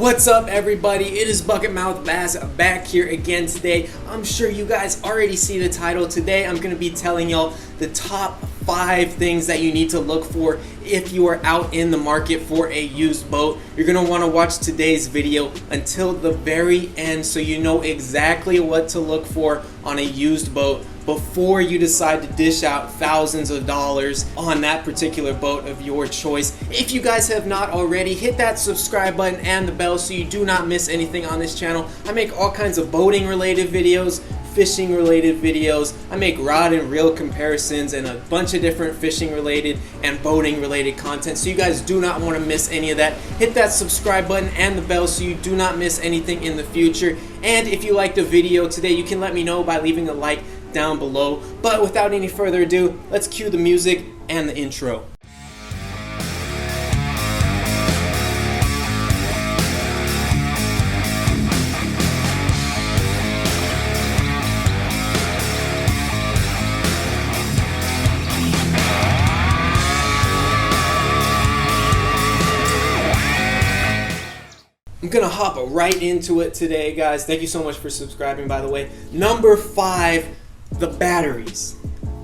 What's up, everybody? It is Bucket Mouth Bass back here again today. I'm sure you guys already see the title. Today I'm going to be telling y'all the top 5 things that you need to look for if you are out in the market for a used boat. You're going to want to watch today's video until the very end so you know exactly what to look for on a used boat before you decide to dish out thousands of dollars on that particular boat of your choice. If you guys have not already, hit that subscribe button and the bell so you do not miss anything on this channel. I make all kinds of boating related videos, fishing related videos. I make rod and reel comparisons and a bunch of different fishing related and boating related content, so you guys do not want to miss any of that. Hit that subscribe button and the bell so you do not miss anything in the future. And if you liked the video today, you can let me know by leaving a like down below. But without any further ado, let's cue the music and the intro. I'm gonna hop right into it today, guys. Thank you so much for subscribing, by the way. Number 5, the batteries.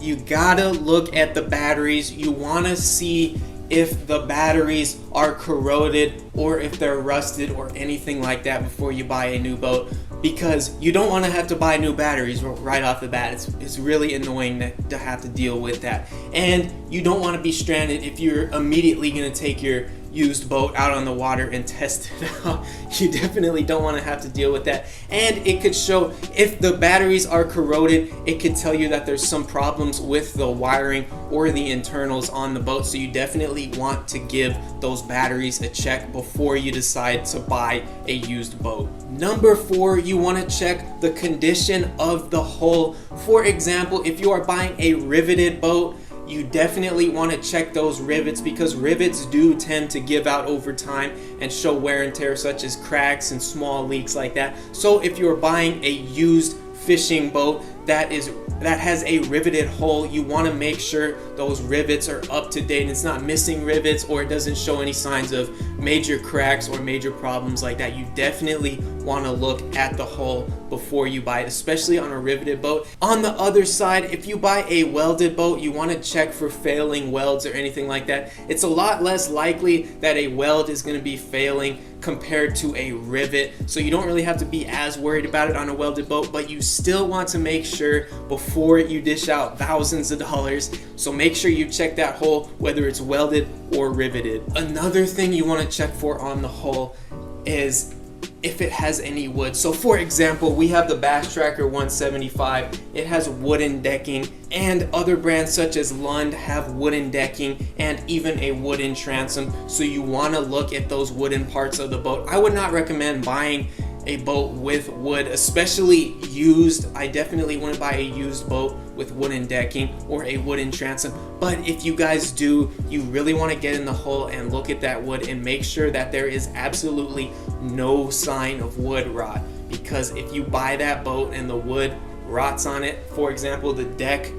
You gotta look at the batteries. You wanna see if the batteries are corroded or if they're rusted or anything like that before you buy a new boat, because you don't want to have to buy new batteries right off the bat. It's really annoying to have to deal with that, and you don't want to be stranded if you're immediately going to take your used boat out on the water and test it out. You definitely don't want to have to deal with that. And it could show if the batteries are corroded, it could tell you that there's some problems with the wiring or the internals on the boat, so you definitely want to give those batteries a check before you decide to buy a used boat. Number 4, you want to check the condition of the hull. For example, if you are buying a riveted boat, you definitely want to check those rivets, because rivets do tend to give out over time and show wear and tear, such as cracks and small leaks like that. So if you're buying a used fishing boat that has a riveted hull, you want to make sure those rivets are up to date and it's not missing rivets, or it doesn't show any signs of major cracks or major problems like that. You definitely want to look at the hull before you buy it, especially on a riveted boat. On the other side, if you buy a welded boat, you want to check for failing welds or anything like that. It's a lot less likely that a weld is going to be failing compared to a rivet, so you don't really have to be as worried about it on a welded boat, but you still want to make sure before you dish out thousands of dollars. So make sure you check that hull, whether it's welded or riveted. Another thing you want to check for on the hull is if it has any wood. So for example, we have the Bass Tracker 175. It has wooden decking, and other brands such as Lund have wooden decking and even a wooden transom. So you want to look at those wooden parts of the boat. I would not recommend buying a boat with wood, especially used. I definitely wouldn't buy a used boat with wooden decking or a wooden transom. But if you guys do, you really want to get in the hull and look at that wood and make sure that there is absolutely no sign of wood rot, because if you buy that boat and the wood rots on it, for example, the deck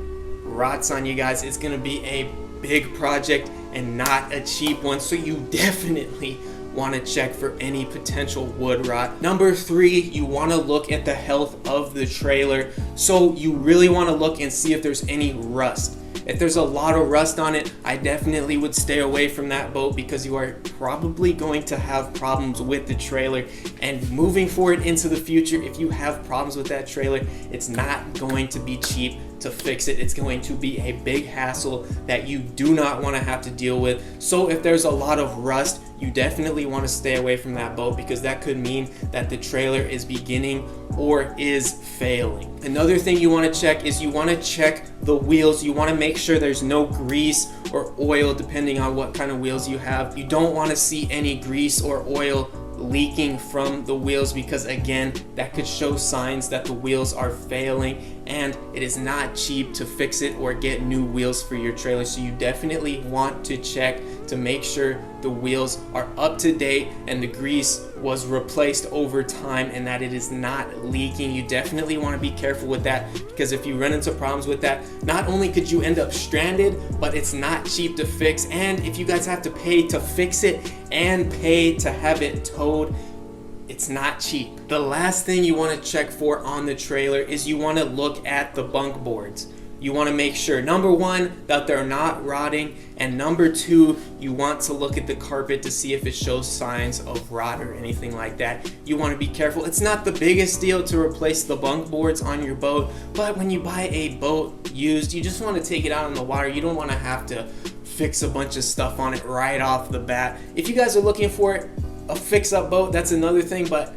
rots on you guys, it's going to be a big project and not a cheap one. So you definitely want to check for any potential wood rot. Number 3, you want to look at the health of the trailer. So you really want to look and see if there's any rust. If there's a lot of rust on it, I definitely would stay away from that boat, because you are probably going to have problems with the trailer. And moving forward into the future, if you have problems with that trailer, it's not going to be cheap to fix it. It's going to be a big hassle that you do not want to have to deal with. So if there's a lot of rust, you definitely want to stay away from that boat, because that could mean that the trailer is beginning or is failing. Another thing you want to check is you want to check the wheels. You want to make sure there's no grease or oil, depending on what kind of wheels you have. You don't want to see any grease or oil leaking from the wheels, because again, that could show signs that the wheels are failing, and it is not cheap to fix it or get new wheels for your trailer. So you definitely want to check to make sure the wheels are up to date and the grease was replaced over time and that it is not leaking. You definitely want to be careful with that, because if you run into problems with that, not only could you end up stranded, but it's not cheap to fix. And if you guys have to pay to fix it and pay to have it towed, it's not cheap. The last thing you want to check for on the trailer is you want to look at the bunk boards. You want to make sure, number one, that they're not rotting, and number two, you want to look at the carpet to see if it shows signs of rot or anything like that. You want to be careful. It's not the biggest deal to replace the bunk boards on your boat, but when you buy a boat used, you just want to take it out on the water. You don't want to have to fix a bunch of stuff on it right off the bat. If you guys are looking for a fix-up boat, that's another thing, but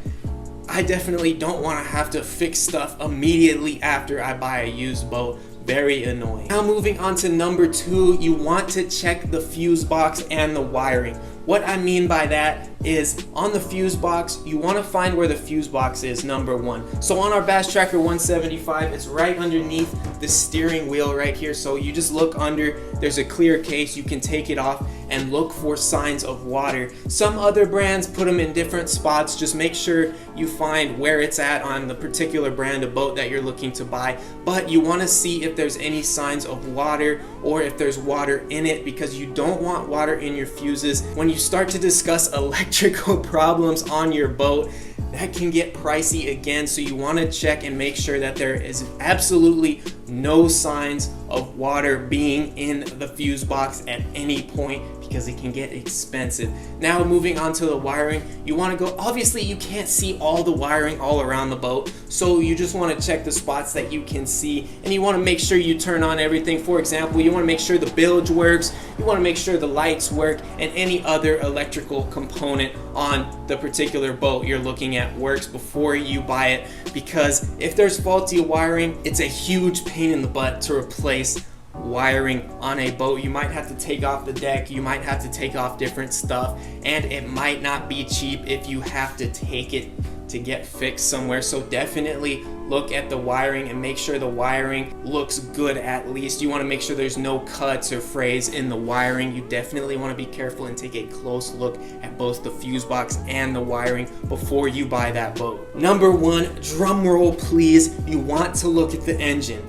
I definitely don't want to have to fix stuff immediately after I buy a used boat. Very annoying. Now moving on to number two, you want to check the fuse box and the wiring. What I mean by that is on the fuse box, you want to find where the fuse box is, number one. So on our Bass Tracker 175, it's right underneath the steering wheel right here. So you just look under, there's a clear case, you can take it off and look for signs of water. Some other brands put them in different spots. Just make sure you find where it's at on the particular brand of boat that you're looking to buy. But you want to see if there's any signs of water or if there's water in it, because you don't want water in your fuses. When you start to discuss electrical problems on your boat, that can get pricey again, so you want to check and make sure that there is absolutely no signs of water being in the fuse box at any point, because it can get expensive. Now moving on to the wiring, you want to go, obviously you can't see all the wiring all around the boat, so you just want to check the spots that you can see, and you want to make sure you turn on everything. For example, you want to make sure the bilge works, you want to make sure the lights work, and any other electrical component on the particular boat you're looking at works before you buy it, because if there's faulty wiring, it's a huge pain in the butt to replace wiring on a boat. You might have to take off the deck, you might have to take off different stuff, and it might not be cheap if you have to take it to get fixed somewhere. So definitely look at the wiring and make sure the wiring looks good at least. You want to make sure there's no cuts or frays in the wiring. You definitely want to be careful and take a close look at both the fuse box and the wiring before you buy that boat. Number one, drum roll please, you want to look at the engine.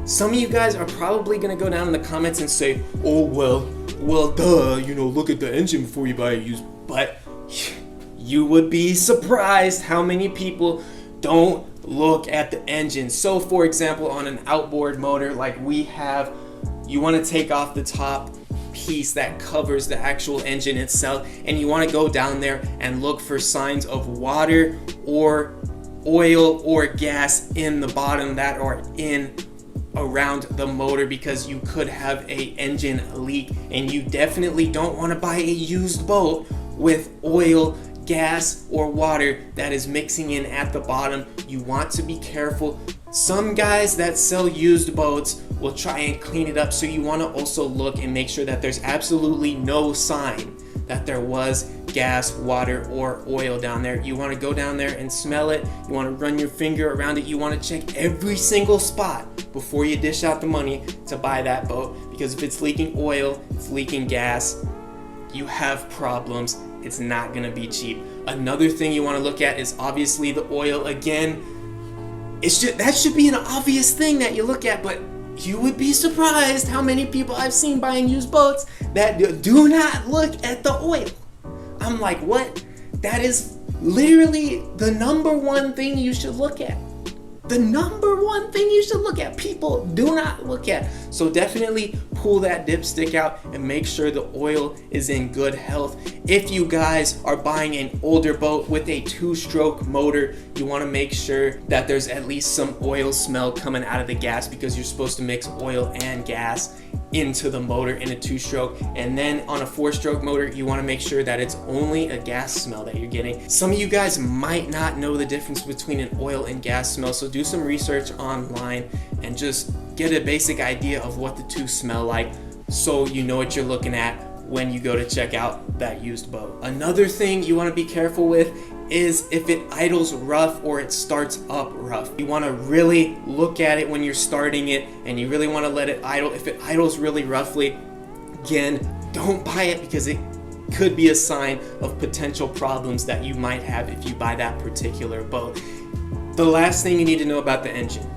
Some of you guys are probably going to go down in the comments and say, oh well duh, you know, look at the engine before you buy a used, but you would be surprised how many people don't look at the engine. So for example, on an outboard motor like we have, you want to take off the top piece that covers the actual engine itself, and you want to go down there and look for signs of water or oil or gas in the bottom that are in around the motor, because you could have a engine leak, and you definitely don't want to buy a used boat with oil, gas, or water that is mixing in at the bottom. You want to be careful. Some guys that sell used boats will try and clean it up, so you want to also look and make sure that there's absolutely no sign that there was gas, water, or oil down there. You want to go down there and smell it. You want to run your finger around it. You want to check every single spot before you dish out the money to buy that boat, because if it's leaking oil, it's leaking gas, you have problems. It's not going to be cheap. Another thing you want to look at is obviously the oil. Again, that should be an obvious thing that you look at, but you would be surprised how many people I've seen buying used boats that do not look at the oil. I'm like, what? That is literally the number one thing you should look at. The number one thing you should look at. People do not look at. So definitely pull that dipstick out and make sure the oil is in good health. If you guys are buying an older boat with a 2-stroke motor, you want to make sure that there's at least some oil smell coming out of the gas, because you're supposed to mix oil and gas into the motor in a 2-stroke. And then on a 4-stroke motor, you want to make sure that it's only a gas smell that you're getting. Some of you guys might not know the difference between an oil and gas smell, so do some research online and just get a basic idea of what the two smell like, so you know what you're looking at when you go to check out that used boat. Another thing you want to be careful with is if it idles rough or it starts up rough. You want to really look at it when you're starting it, and you really want to let it idle. If it idles really roughly, again, don't buy it, because it could be a sign of potential problems that you might have if you buy that particular boat. The last thing you need to know about the engine,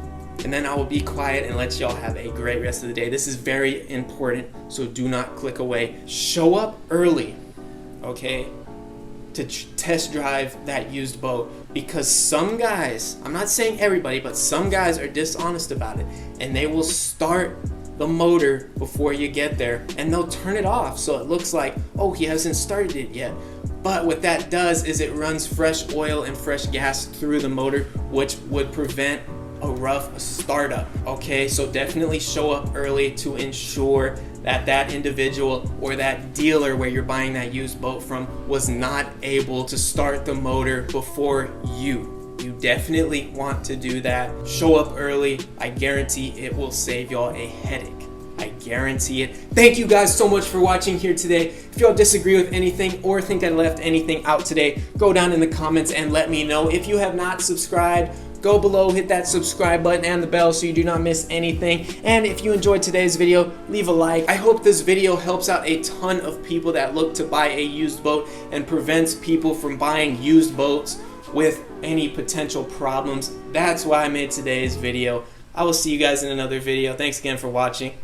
and then I will be quiet and let y'all have a great rest of the day. This is very important, so do not click away. Show up early, okay? to test drive that used boat, because some guys, I'm not saying everybody, but some guys are dishonest about it, and they will start the motor before you get there and they'll turn it off so it looks like, oh, he hasn't started it yet. But what that does is it runs fresh oil and fresh gas through the motor, which would prevent a rough startup. Okay, so definitely show up early to ensure that that individual or that dealer where you're buying that used boat from was not able to start the motor before you. You definitely want to do that. Show up early. I guarantee it will save y'all a headache. I guarantee it. Thank you guys so much for watching here today. If y'all disagree with anything or think I left anything out today, go down in the comments and let me know. If you have not subscribed, go below, hit that subscribe button and the bell so you do not miss anything. And if you enjoyed today's video, leave a like. I hope this video helps out a ton of people that look to buy a used boat and prevents people from buying used boats with any potential problems. That's why I made today's video. I will see you guys in another video. Thanks again for watching.